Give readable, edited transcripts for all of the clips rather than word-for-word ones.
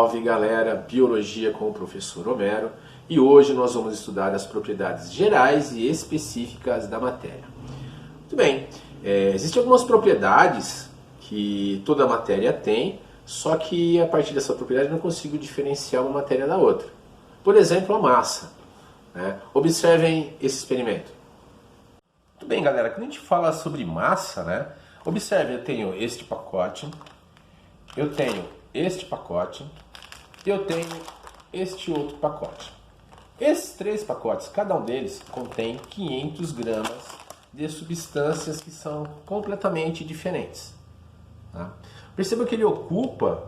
Salve galera, Biologia com o professor Homero, e hoje nós vamos estudar as propriedades gerais e específicas da matéria. Muito bem, existem algumas propriedades que toda matéria tem, só que a partir dessa propriedade eu não consigo diferenciar uma matéria da outra. Por exemplo, a massa. Observem esse experimento. Muito bem galera, quando a gente fala sobre massa, observe, eu tenho este pacote, eu tenho este pacote, eu tenho este outro pacote. Esses três pacotes, cada um deles contém 500 gramas de substâncias que são completamente diferentes. Perceba que ele ocupa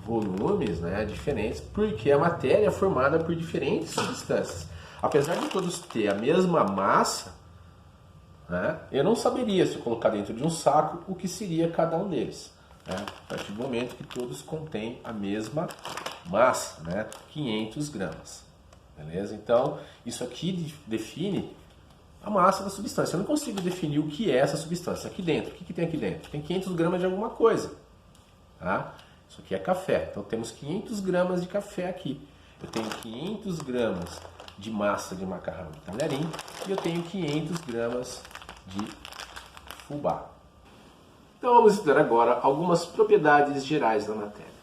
volumes diferentes, porque a matéria é formada por diferentes substâncias. Apesar de todos ter a mesma massa, eu não saberia, se eu colocar dentro de um saco, o que seria cada um deles. A partir do momento que todos contêm a mesma massa, 500 gramas. Beleza? Então, isso aqui define a massa da substância. Eu não consigo definir o que é essa substância. Aqui dentro, o que tem aqui dentro? Tem 500 gramas de alguma coisa. Isso aqui é café. Então, temos 500 gramas de café aqui. Eu tenho 500 gramas de massa de macarrão de talharim e eu tenho 500 gramas de fubá. Então vamos estudar agora algumas propriedades gerais da matéria.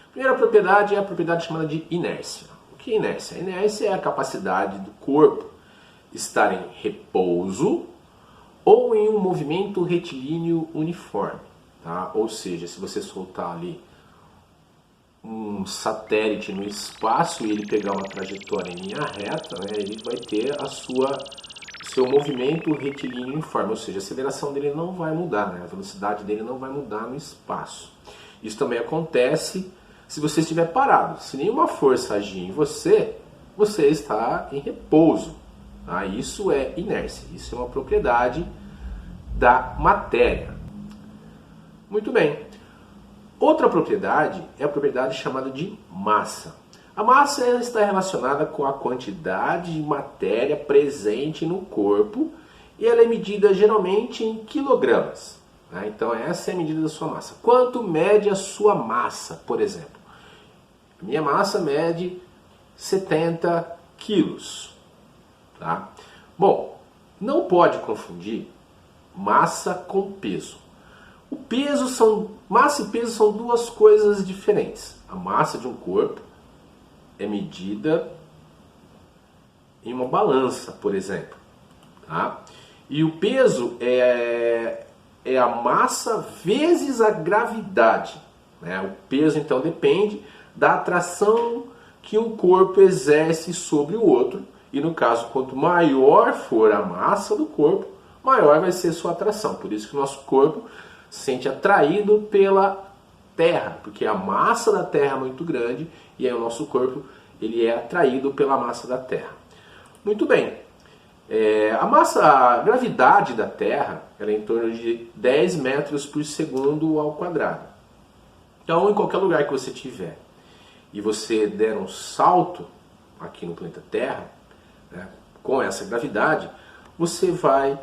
A primeira propriedade é a propriedade chamada de inércia. O que é inércia? A inércia é a capacidade do corpo estar em repouso ou em um movimento retilíneo uniforme. Ou seja, se você soltar ali um satélite no espaço e ele pegar uma trajetória em linha reta, ele vai ter seu movimento retilíneo uniforme, ou seja, a aceleração dele não vai mudar, a velocidade dele não vai mudar no espaço. Isso também acontece se você estiver parado. Se nenhuma força agir em você, você está em repouso. Isso é inércia, isso é uma propriedade da matéria. Muito bem. Outra propriedade é a propriedade chamada de massa. A massa está relacionada com a quantidade de matéria presente no corpo e ela é medida geralmente em quilogramas. Então essa é a medida da sua massa. Quanto mede a sua massa, por exemplo? A minha massa mede 70 quilos. Bom, não pode confundir massa com peso. Massa e peso são duas coisas diferentes. A massa de um corpo é medida em uma balança, por exemplo. E o peso é a massa vezes a gravidade. O peso, então, depende da atração que um corpo exerce sobre o outro. E, no caso, quanto maior for a massa do corpo, maior vai ser sua atração. Por isso que o nosso corpo se sente atraído pela Terra, porque a massa da Terra é muito grande e aí o nosso corpo ele é atraído pela massa da Terra. Muito bem. A gravidade da Terra ela é em torno de 10 metros por segundo ao quadrado. Então, em qualquer lugar que você estiver e você der um salto aqui no planeta Terra, com essa gravidade, você vai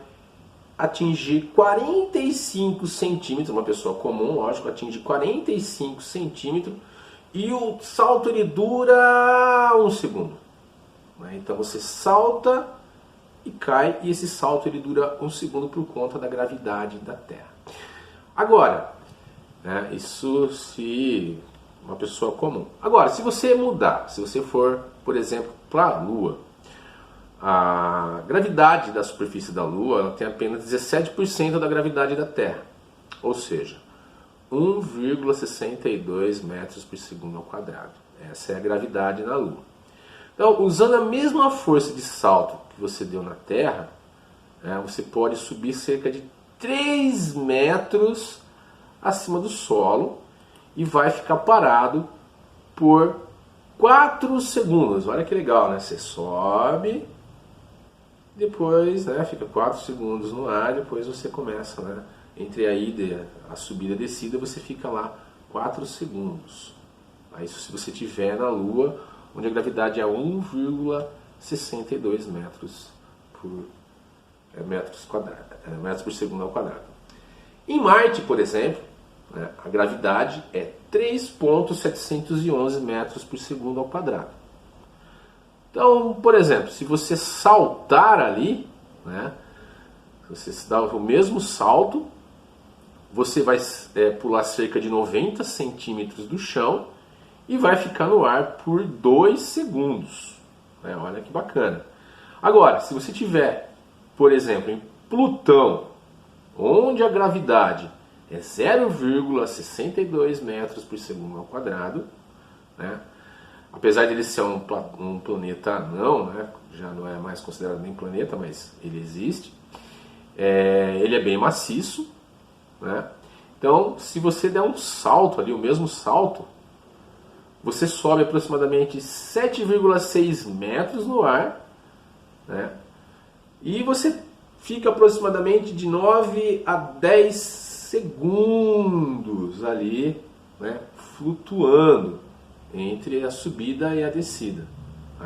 atingir 45 centímetros, uma pessoa comum, lógico, atinge 45 centímetros e o salto ele dura 1 segundo. Então você salta e cai e esse salto ele dura 1 segundo por conta da gravidade da Terra. Agora, isso se uma pessoa comum. Agora, se você mudar, se você for, por exemplo, para a Lua, a gravidade da superfície da Lua ela tem apenas 17% da gravidade da Terra, ou seja, 1,62 metros por segundo ao quadrado. Essa é a gravidade na Lua. Então, usando a mesma força de salto que você deu na Terra, você pode subir cerca de 3 metros acima do solo e vai ficar parado por 4 segundos. Olha que legal, Você sobe, depois fica 4 segundos no ar, depois você começa, entre a ida, a subida e a descida, você fica lá 4 segundos. Isso se você estiver na Lua, onde a gravidade é 1,62 metros por segundo ao quadrado. Em Marte, por exemplo, a gravidade é 3,711 metros por segundo ao quadrado. Então, por exemplo, se você saltar ali, né, se você dá o mesmo salto, você vai pular cerca de 90 centímetros do chão e vai ficar no ar por 2 segundos. Olha que bacana. Agora, se você tiver, por exemplo, em Plutão, onde a gravidade é 0,62 metros por segundo ao quadrado, né? Apesar de ele ser um planeta anão, né? Já não é mais considerado nem planeta, mas ele existe. Ele é bem maciço, né? Então, se você der um salto ali, o mesmo salto, você sobe aproximadamente 7,6 metros no ar, né? E você fica aproximadamente de 9 a 10 segundos ali, né, flutuando entre a subida e a descida.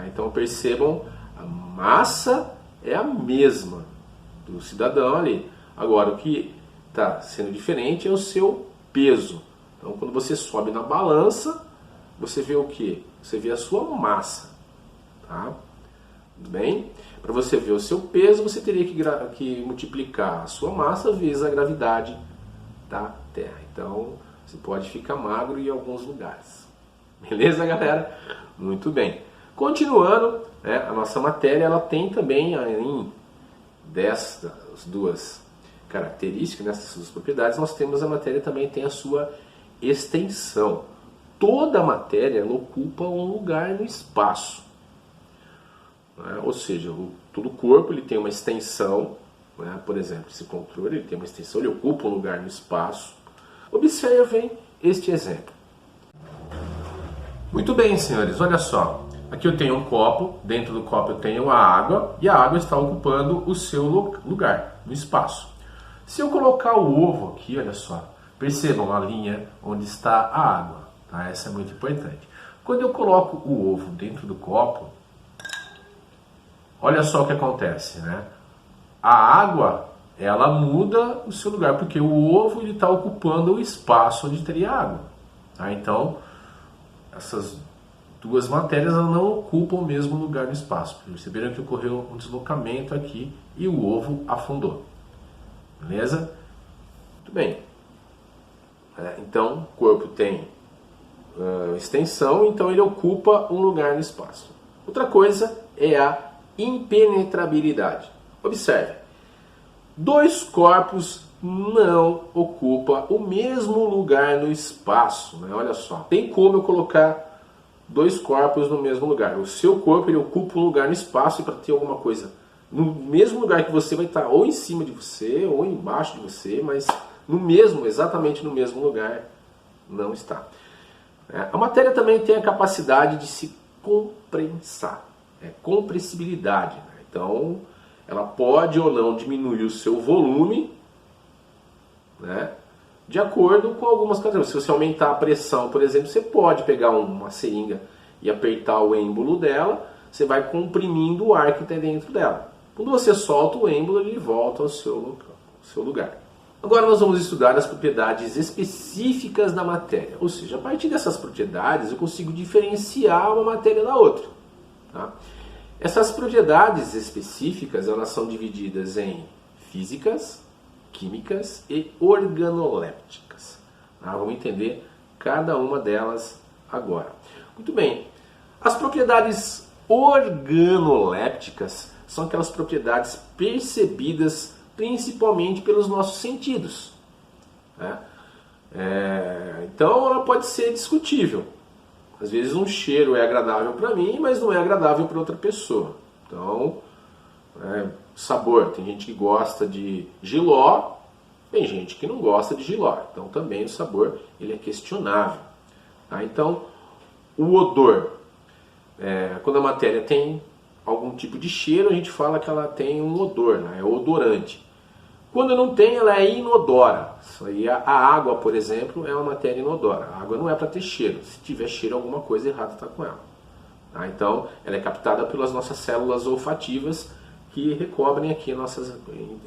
Então percebam, a massa é a mesma do cidadão ali. Agora, o que está sendo diferente é o seu peso. Então, quando você sobe na balança, você vê o que? Você vê a sua massa. Tá? Tudo bem? Para você ver o seu peso, você teria que multiplicar a sua massa vezes a gravidade da Terra. Então, você pode ficar magro em alguns lugares. Beleza, galera? Muito bem. Continuando, a nossa matéria ela tem também, além dessas duas características, nessas duas propriedades, nós temos a matéria também tem a sua extensão. Toda a matéria ela ocupa um lugar no espaço. Ou seja, todo o corpo ele tem uma extensão, por exemplo, esse controle ele tem uma extensão, ele ocupa um lugar no espaço. Observem este exemplo. Muito bem, senhores, olha só. Aqui eu tenho um copo, dentro do copo eu tenho a água, e a água está ocupando o seu lugar no espaço. Se eu colocar o ovo aqui, olha só, percebam a linha onde está a água, tá? Essa é muito importante. Quando eu coloco o ovo dentro do copo, olha só o que acontece, né? A água, ela muda o seu lugar, porque o ovo está ocupando o espaço onde teria água. Tá? Então, essas duas matérias elas não ocupam o mesmo lugar no espaço. Perceberam que ocorreu um deslocamento aqui e o ovo afundou. Beleza? Muito bem. Então, o corpo tem extensão, então ele ocupa um lugar no espaço. Outra coisa é a impenetrabilidade. Observe, dois corpos não ocupam o mesmo lugar no espaço. Né? Olha só, tem como eu colocar dois corpos no mesmo lugar. O seu corpo ele ocupa um lugar no espaço e para ter alguma coisa no mesmo lugar que você vai estar ou em cima de você ou embaixo de você, mas exatamente no mesmo lugar não está. A matéria também tem a capacidade de se comprensar. Compressibilidade. Né? Então, ela pode ou não diminuir o seu volume, né? De acordo com algumas características. Se você aumentar a pressão, por exemplo, você pode pegar uma seringa e apertar o êmbolo dela, você vai comprimindo o ar que está dentro dela. Quando você solta o êmbolo, ele volta ao seu lugar. Agora nós vamos estudar as propriedades específicas da matéria. Ou seja, a partir dessas propriedades eu consigo diferenciar uma matéria da outra. Tá? Essas propriedades específicas elas são divididas em físicas, químicas e organolépticas. Tá? Vamos entender cada uma delas agora. Muito bem. As propriedades organolépticas são aquelas propriedades percebidas principalmente pelos nossos sentidos. Né? Então ela pode ser discutível. Às vezes um cheiro é agradável para mim, mas não é agradável para outra pessoa. Então, sabor. Tem gente que gosta de jiló, tem gente que não gosta de jiló. Então também o sabor ele é questionável. Tá? Então, o odor. Quando a matéria tem algum tipo de cheiro, a gente fala que ela tem um odor, né? É odorante. Quando não tem, ela é inodora. Isso aí, a água, por exemplo, é uma matéria inodora. A água não é para ter cheiro. Se tiver cheiro, alguma coisa errada está com ela. Tá? Então, ela é captada pelas nossas células olfativas que recobrem aqui no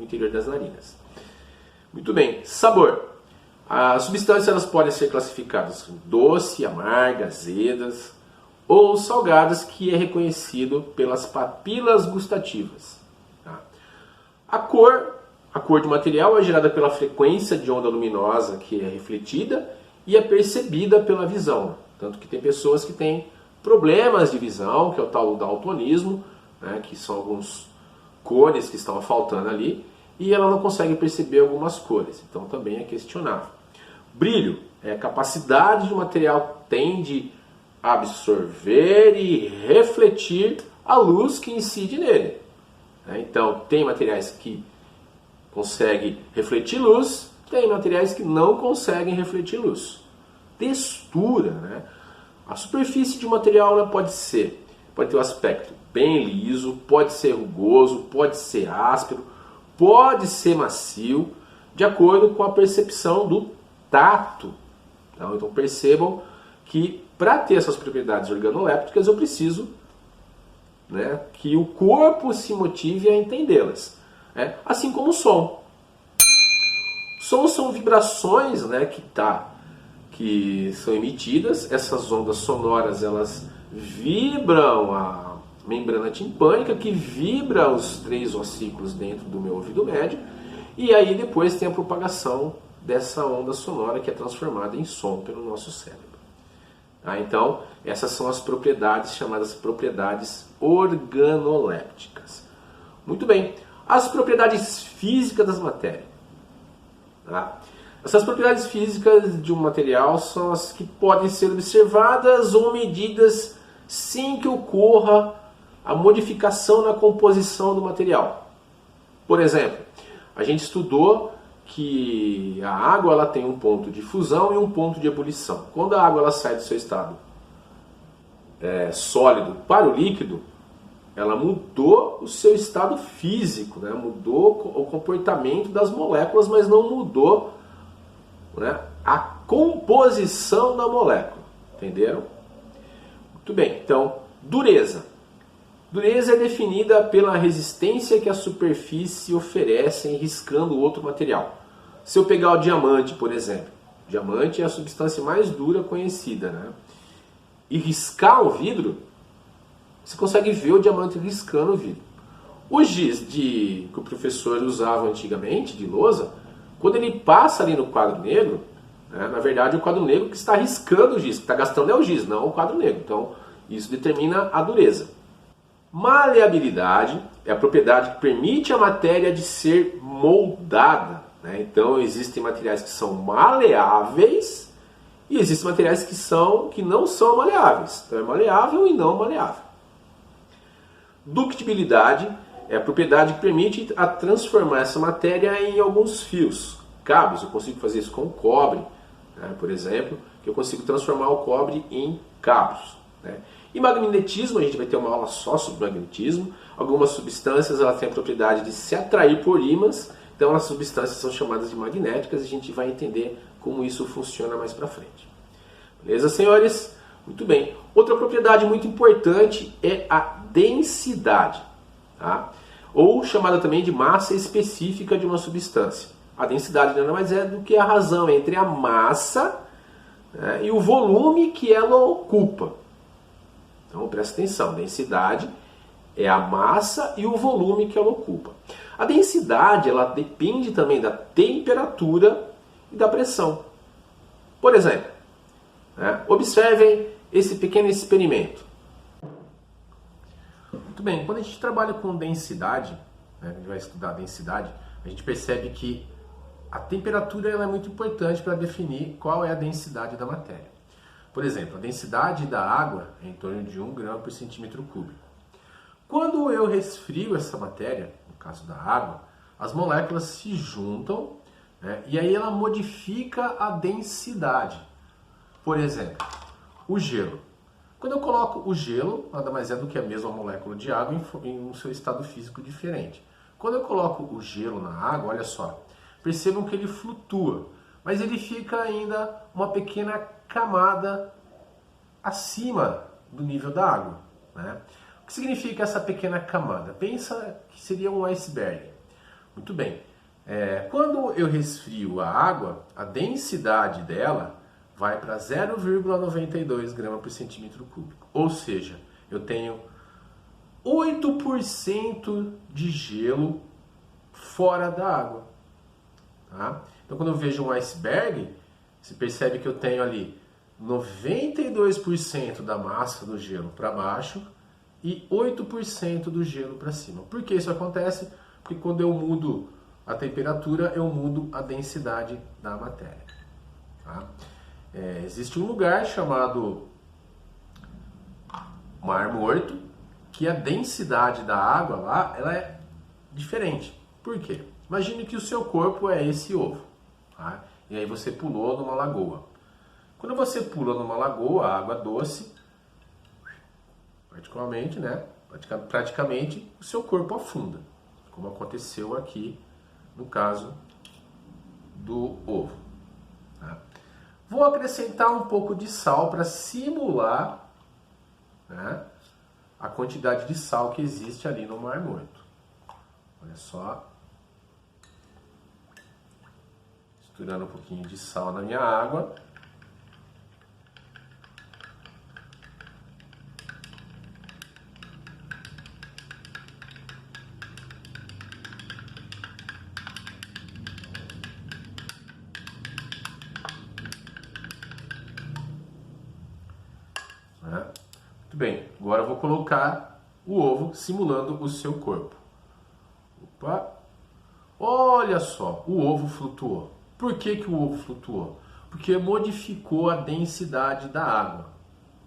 interior das narinas. Muito bem, sabor. As substâncias elas podem ser classificadas doce, amarga, azedas ou salgadas, que é reconhecido pelas papilas gustativas. Tá? A cor do material é gerada pela frequência de onda luminosa que é refletida e é percebida pela visão. Tanto que tem pessoas que têm problemas de visão, que é o tal daltonismo, né, que são alguns cores que estão faltando ali, e ela não consegue perceber algumas cores. Então também é questionável. Brilho é a capacidade do material tem de absorver e refletir a luz que incide nele. Então tem materiais que conseguem refletir luz, tem materiais que não conseguem refletir luz. Textura, né? A superfície de um material ela pode ter um aspecto bem liso, pode ser rugoso, pode ser áspero, pode ser macio, de acordo com a percepção do tato. Então percebam que para ter essas propriedades organolépticas eu preciso, né, que o corpo se motive a entendê-las. Assim como o som. Sons são vibrações, né, que são emitidas. Essas ondas sonoras elas vibram a membrana timpânica, que vibra os 3 ossículos dentro do meu ouvido médio, e aí depois tem a propagação dessa onda sonora que é transformada em som pelo nosso cérebro. Então, essas são as propriedades chamadas propriedades organolépticas. Muito bem. As propriedades físicas das matérias. Essas propriedades físicas de um material são as que podem ser observadas ou medidas sem que ocorra a modificação na composição do material. Por exemplo, a gente estudou que a água ela tem um ponto de fusão e um ponto de ebulição. Quando a água ela sai do seu estado sólido para o líquido, ela mudou o seu estado físico, né? Mudou o comportamento das moléculas, mas não mudou, né, a composição da molécula. Entenderam? Muito bem. Então, dureza. Dureza é definida pela resistência que a superfície oferece em riscando outro material. Se eu pegar o diamante, por exemplo, o diamante é a substância mais dura conhecida, né? E riscar o vidro, você consegue ver o diamante riscando o vidro. O giz que o professor usava antigamente, de lousa, quando ele passa ali no quadro negro, né, na verdade o quadro negro que está riscando o giz, que está gastando é o giz, não o quadro negro. Então isso determina a dureza. Maleabilidade é a propriedade que permite a matéria de ser moldada. Né? Então existem materiais que são maleáveis e existem materiais que não são maleáveis. Então é maleável e não maleável. Ductibilidade é a propriedade que permite a transformar essa matéria em alguns fios, cabos. Eu consigo fazer isso com o cobre, né? Por exemplo, que eu consigo transformar o cobre em cabos. Né? E magnetismo, a gente vai ter uma aula só sobre magnetismo. Algumas substâncias elas têm a propriedade de se atrair por ímãs, então as substâncias são chamadas de magnéticas e a gente vai entender como isso funciona mais para frente. Beleza, senhores? Muito bem. Outra propriedade muito importante é a densidade, tá? Ou chamada também de massa específica de uma substância. A densidade nada mais é do que a razão entre a massa, né, e o volume que ela ocupa. Então presta atenção, densidade é a massa e o volume que ela ocupa. A densidade ela depende também da temperatura e da pressão. Por exemplo, né, observem esse pequeno experimento. Muito bem, quando a gente trabalha com densidade, né, a gente vai estudar a densidade, a gente percebe que a temperatura ela é muito importante para definir qual é a densidade da matéria. Por exemplo, a densidade da água é em torno de 1 grama por centímetro cúbico. Quando eu resfrio essa matéria, no caso da água, as moléculas se juntam, né, e aí ela modifica a densidade. Por exemplo, o gelo. Quando eu coloco o gelo, nada mais é do que a mesma molécula de água em um seu estado físico diferente. Quando eu coloco o gelo na água, olha só, percebam que ele flutua, mas ele fica ainda uma pequena camada acima do nível da água. Né? O que significa essa pequena camada? Pensa que seria um iceberg. Muito bem. Quando eu resfrio a água, a densidade dela vai para 0,92 gramas por centímetro cúbico. Ou seja, eu tenho 8% de gelo fora da água. Tá? Então, quando eu vejo um iceberg, você percebe que eu tenho ali 92% da massa do gelo para baixo e 8% do gelo para cima. Por que isso acontece? Porque quando eu mudo a temperatura, eu mudo a densidade da matéria. Tá? Existe um lugar chamado Mar Morto, que a densidade da água lá ela é diferente. Por quê? Imagine que o seu corpo é esse ovo. Tá? E aí você pulou numa lagoa. Quando você pula numa lagoa, a água doce, praticamente o seu corpo afunda, como aconteceu aqui no caso do ovo. Tá? Vou acrescentar um pouco de sal para simular, né, a quantidade de sal que existe ali no Mar Morto. Olha só. Misturando um pouquinho de sal na minha água. Muito bem, agora eu vou colocar o ovo simulando o seu corpo. Opa! Olha só, o ovo flutuou. Por que que o ovo flutuou? Porque modificou a densidade da água.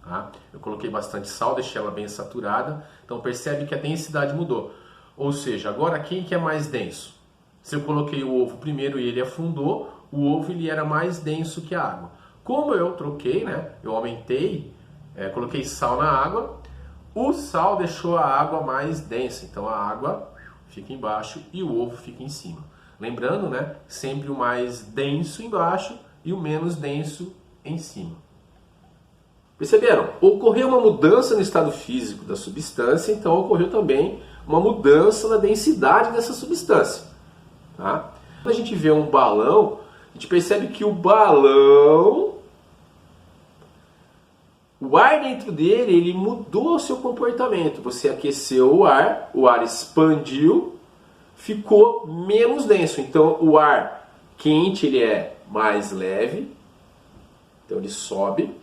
Tá? Eu coloquei bastante sal, deixei ela bem saturada, então percebe que a densidade mudou. Ou seja, agora quem que é mais denso? Se eu coloquei o ovo primeiro e ele afundou, o ovo ele era mais denso que a água. Como eu troquei, né, eu aumentei, coloquei sal na água, o sal deixou a água mais densa, então a água fica embaixo e o ovo fica em cima. Lembrando, né, sempre o mais denso embaixo e o menos denso em cima. Perceberam? Ocorreu uma mudança no estado físico da substância, então ocorreu também uma mudança na densidade dessa substância. Tá? Quando a gente vê um balão, a gente percebe que o balão, o ar dentro dele, ele mudou o seu comportamento. Você aqueceu o ar expandiu, ficou menos denso. Então o ar quente ele é mais leve, então ele sobe.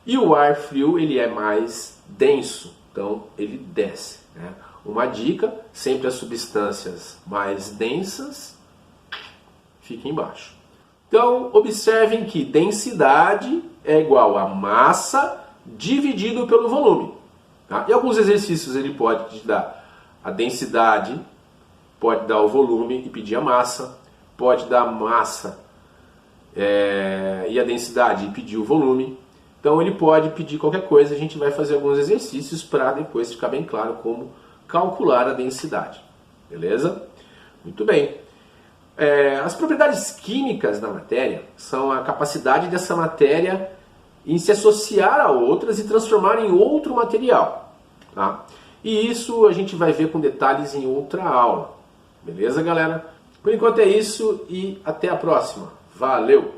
E o ar frio ele é mais denso, então ele desce. Né? Uma dica, sempre as substâncias mais densas fiquem embaixo. Então observem que densidade é igual a massa dividido pelo volume. Tá? E alguns exercícios ele pode te dar a densidade, pode dar o volume e pedir a massa, pode dar a massa e a densidade e pedir o volume. Então ele pode pedir qualquer coisa, a gente vai fazer alguns exercícios para depois ficar bem claro como calcular a densidade. Beleza? Muito bem. As propriedades químicas da matéria são a capacidade dessa matéria em se associar a outras e transformar em outro material. Tá? E isso a gente vai ver com detalhes em outra aula. Beleza, galera? Por enquanto é isso e até a próxima. Valeu!